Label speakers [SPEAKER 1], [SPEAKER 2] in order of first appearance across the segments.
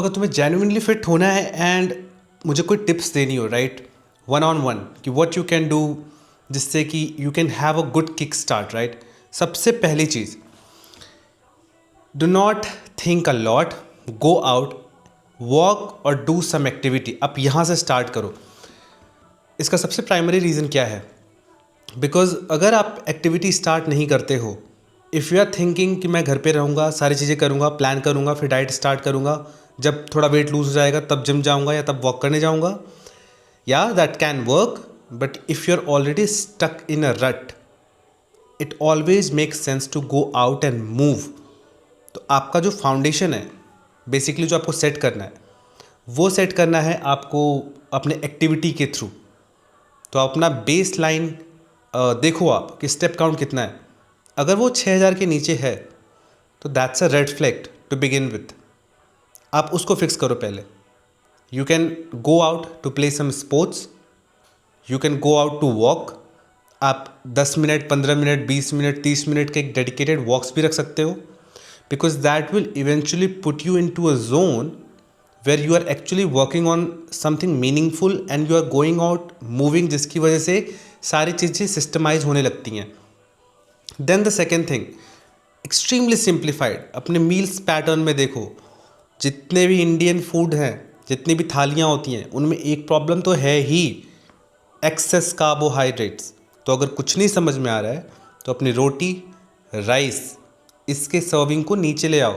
[SPEAKER 1] अगर तुम्हें genuinely fit होना है एंड मुझे कोई टिप्स देनी हो राइट, वन ऑन वन, कि व्हाट यू कैन डू जिससे कि you can have a good kick start right. सबसे पहली चीज़, do not think a lot, go out, walk और डू सम एक्टिविटी। आप यहाँ से स्टार्ट करो। इसका सबसे प्राइमरी रीज़न क्या है? बिकॉज अगर आप एक्टिविटी स्टार्ट नहीं करते हो, इफ़ यू आर थिंकिंग कि मैं घर पे रहूँगा, सारी चीज़ें करूँगा, प्लान करूँगा, फिर डाइट स्टार्ट करूँगा, जब थोड़ा वेट लूज हो जाएगा तब जिम जाऊँगा या तब वॉक करने जाऊँगा, या that can work. But if you are already stuck in a rut, it always makes sense to go out and move. तो आपका जो फाउंडेशन है, बेसिकली जो आपको सेट करना है, वो सेट करना है आपको अपने एक्टिविटी के थ्रू। तो अपना बेस लाइन देखो आप कि स्टेप काउंट कितना है। अगर वो 6000 के नीचे है तो that's a red flag to begin with. आप उसको फिक्स करो पहले। You can go out to play some sports, you can go out to walk. आप 10 मिनट, 15 मिनट, 20 मिनट, 30 मिनट के एक डेडिकेटेड वॉक्स भी रख सकते हो, because that will eventually put you into a zone where you are actually working on something meaningful and you are going out moving, जिसकी वजह से सारी चीज़ें सिस्टमाइज होने लगती हैं। Then the second thing, extremely simplified. अपने meals pattern में देखो, जितने भी इंडियन फूड हैं, जितनी भी थालियाँ होती हैं, उनमें एक प्रॉब्लम तो है ही, एक्सेस कार्बोहाइड्रेट्स। तो अगर कुछ नहीं समझ में आ रहा है तो अपनी रोटी, राइस, इसके सर्विंग को नीचे ले आओ।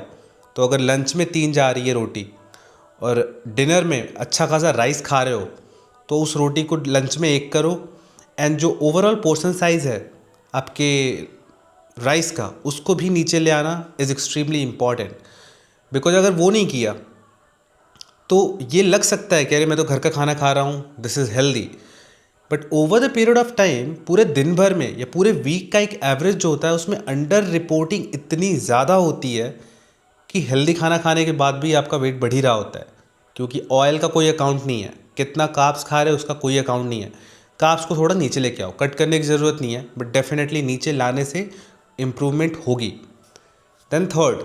[SPEAKER 1] तो अगर लंच में 3 जा रही है रोटी और डिनर में अच्छा खासा राइस खा रहे हो, तो उस रोटी को लंच में एक करो, एंड जो ओवरऑल पोर्शन साइज़ है आपके राइस का, उसको भी नीचे ले आना इज़ एक्सट्रीमली इम्पॉर्टेंट। बिकॉज अगर वो नहीं किया तो ये लग सकता है कि अरे मैं तो घर का खाना खा रहा हूँ, this is healthy, but over the period of time, पूरे दिन भर में या पूरे वीक का एक एवरेज जो होता है, उसमें अंडर रिपोर्टिंग इतनी ज़्यादा होती है कि हेल्दी खाना खाने के बाद भी आपका वेट बढ़ ही रहा होता है, क्योंकि ऑयल का कोई अकाउंट नहीं है, कितना कार्ब्स खा रहे हो उसका कोई अकाउंट नहीं है। कार्ब्स को थोड़ा नीचे लेके आओ, कट करने की ज़रूरत नहीं है, बट डेफिनेटली नीचे लाने से इम्प्रूवमेंट होगी। देन थर्ड,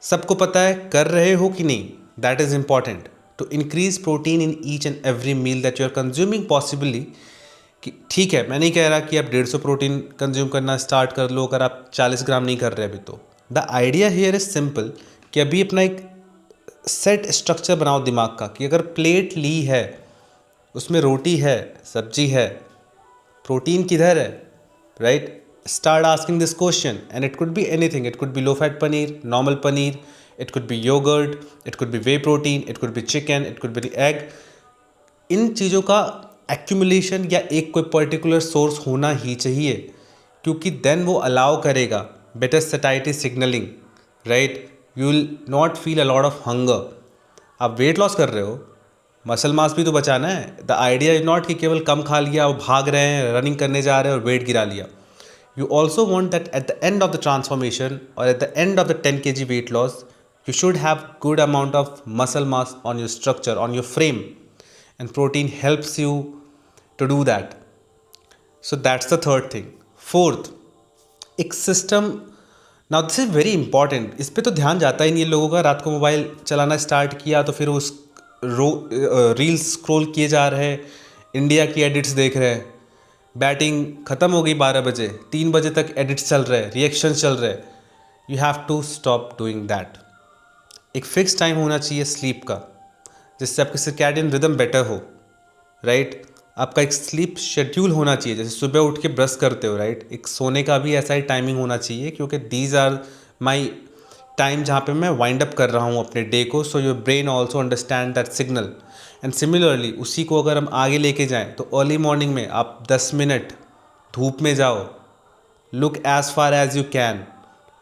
[SPEAKER 1] सबको पता है कर रहे हो कि नहीं, that is important to increase protein in each and every meal that you are consuming possibly. कि ठीक है, मैं नहीं कह रहा कि आप 150 प्रोटीन कंज्यूम करना स्टार्ट कर लो अगर आप 40 ग्राम नहीं कर रहे अभी। तो the idea here is simple, कि अभी अपना एक सेट स्ट्रक्चर बनाओ दिमाग का, कि अगर प्लेट ली है, उसमें रोटी है, सब्जी है, प्रोटीन किधर है, right? Start asking this question, and it could be anything. It could be low fat paneer, normal paneer, it could be yogurt, it could be whey protein, it could be chicken, it could be the egg. इन चीज़ों का accumulation या एक कोई particular source होना ही चाहिए, क्योंकि then वो allow करेगा better satiety signalling, right? You will not feel a lot of hunger. आप वेट लॉस कर रहे हो, मसल मास भी तो बचाना है। द आइडिया इज नॉट कि केवल कम खा लिया और भाग रहे हैं, रनिंग करने जा रहे हैं और वेट गिरा लिया। You also want that at the end of the transformation or at the end of the 10 kg weight loss, you should have good amount of muscle mass on your structure, on your frame, and protein helps you to do that. So that's the third thing. Fourth, एक system. Now this is very important, इस पे तो ध्यान जाता ही नहीं है लोगों का। रात को मोबाइल चलाना स्टार्ट किया तो फिर उस रील्स स्क्रॉल किए जा रहे हैं, इंडिया की एडिट्स देख रहे हैं, बैटिंग ख़त्म हो गई 12 बजे, 3 बजे तक एडिट्स चल रहे हैं, रिएक्शन चल रहे हैं। You have to stop doing that. एक फिक्स टाइम होना चाहिए स्लीप का, जिससे आपकी सर्कैडियन रिदम बेटर हो, राइट? आपका एक स्लीप शेड्यूल होना चाहिए, जैसे सुबह उठ के ब्रश करते हो, राइट? एक सोने का भी ऐसा ही टाइमिंग होना चाहिए, क्योंकि दीज आर माई टाइम जहाँ पे मैं वाइंड अप कर रहा हूँ अपने डे को। So your brain also understand that signal. And similarly उसी को अगर हम आगे लेके जाएं तो अर्ली मॉर्निंग में आप 10 मिनट धूप में जाओ, look as far as you can,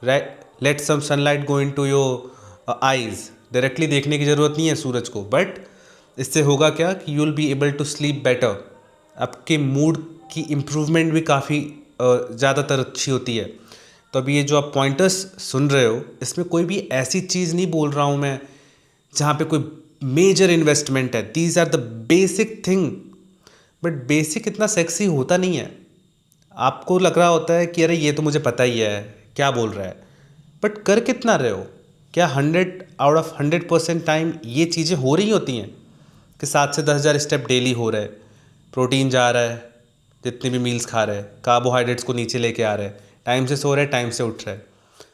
[SPEAKER 1] right? Let some sunlight go into your eyes. Directly देखने की ज़रूरत नहीं है सूरज को, बट इससे होगा क्या कि you will be able to sleep better. आपके मूड की इम्प्रूवमेंट भी काफ़ी ज़्यादातर अच्छी होती है। तो अभी ये जो आप पॉइंटर्स सुन रहे हो, इसमें कोई भी ऐसी चीज़ नहीं बोल रहा हूँ मैं जहाँ पे कोई मेजर इन्वेस्टमेंट है। These are the basic thing, but basic इतना सेक्सी होता नहीं है। आपको लग रहा होता है कि अरे ये तो मुझे पता ही है, क्या बोल रहा है, बट कर कितना रहे हो? क्या 100 out of 100% टाइम ये चीज़ें हो रही होती हैं कि 7 से 10 हज़ार स्टेप डेली हो रहा है, प्रोटीन जा रहा है, जितनी भी मील्स खा रहे हैं, कार्बोहाइड्रेट्स को नीचे लेके आ रहे हैं, टाइम से सो रहे हैं, टाइम से उठ रहे हैं,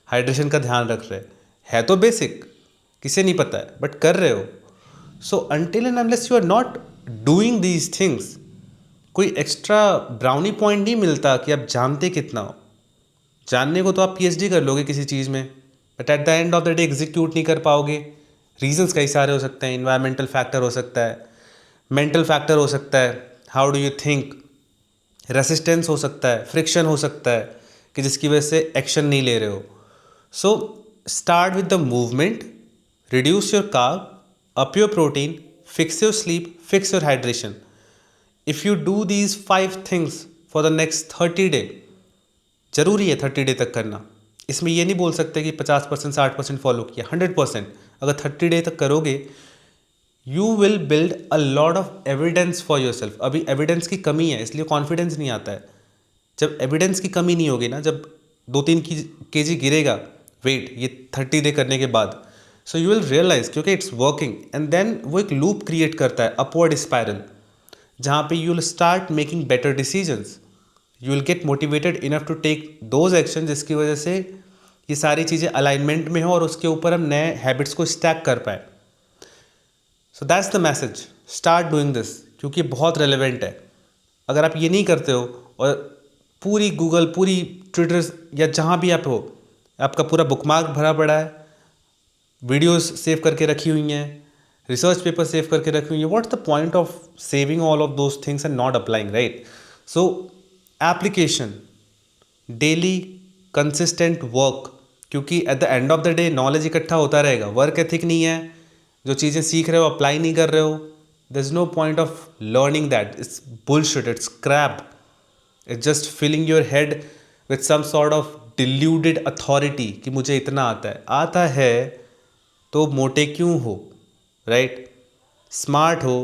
[SPEAKER 1] हाइड्रेशन का ध्यान रख रहे हैं, है तो बेसिक, किसे नहीं पता है, बट कर रहे हो. So until and unless you are not doing these things, कोई एक्स्ट्रा ब्राउनी पॉइंट नहीं मिलता कि आप जानते कितना हो. जानने को तो आप पीएचडी कर लोगे किसी चीज़ में, but at the end of the day execute नहीं कर पाओगे. रीजंस कई सारे हो सकते हैं. इन्वायरमेंटल फैक्टर हो सकता है, मेंटल फैक्टर हो सकता है, how do you think, resistance हो सकता है, फ्रिक्शन हो सकता है कि जिसकी वजह से एक्शन नहीं ले रहे हो. So start with the movement, reduce your carb, up your protein, fix your sleep, fix your hydration. If you do these 5 things for the next 30 day, ज़रूरी है 30 डे तक करना. इसमें ये नहीं बोल सकते कि 50% 60% फॉलो किया, 100%. अगर 30 डे तक करोगे, you will build a lot of evidence for your self. अभी एविडेंस की कमी है, इसलिए कॉन्फिडेंस नहीं आता है. जब एविडेंस की कमी नहीं होगी ना, जब 2-3 kg गिरेगा वेट ये 30 डे करने के बाद, सो यू विल रियलाइज क्योंकि इट्स वर्किंग. एंड देन वो एक लूप क्रिएट करता है, अपवर्ड स्पायरल, जहाँ पे you will start making better decisions. You will get motivated enough to take those action जिसकी वजह से ये सारी चीज़ें अलाइनमेंट में हो और उसके ऊपर हम नए हैबिट्स को स्टैक कर पाए. So that's the message, start doing this, क्योंकि बहुत रेलिवेंट है. अगर आप ये नहीं करते हो और पूरी गूगल, पूरी ट्विटर या जहाँ भी आप हो, आपका पूरा बुकमार्क भरा पड़ा है, वीडियोस सेव करके रखी हुई हैं, रिसर्च पेपर सेव करके रखी हुई हैं, what's the point of saving all of those things and not applying, right? So application, daily consistent work, क्योंकि at the end of the day knowledge इकट्ठा होता रहेगा. वर्क एथिक नहीं है, जो चीज़ें सीख रहे हो अप्लाई नहीं कर रहे हो, there is no point of learning that. It's bullshit, it's crap. It's just filling your head with some sort of diluted authority कि मुझे इतना आता है तो मोटे क्यों हो, राइट? स्मार्ट हो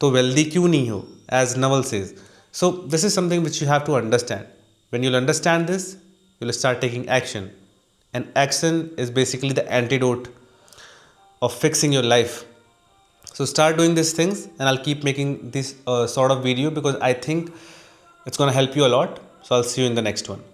[SPEAKER 1] तो वेल्दी क्यों नहीं हो, as Naval says. So this is something which you have to understand. When you'll understand this, you'll start taking action. And action is basically the antidote of fixing your life. So start doing these things, and I'll keep making this sort of video because I think it's going to help you a lot. So I'll see you in the next one.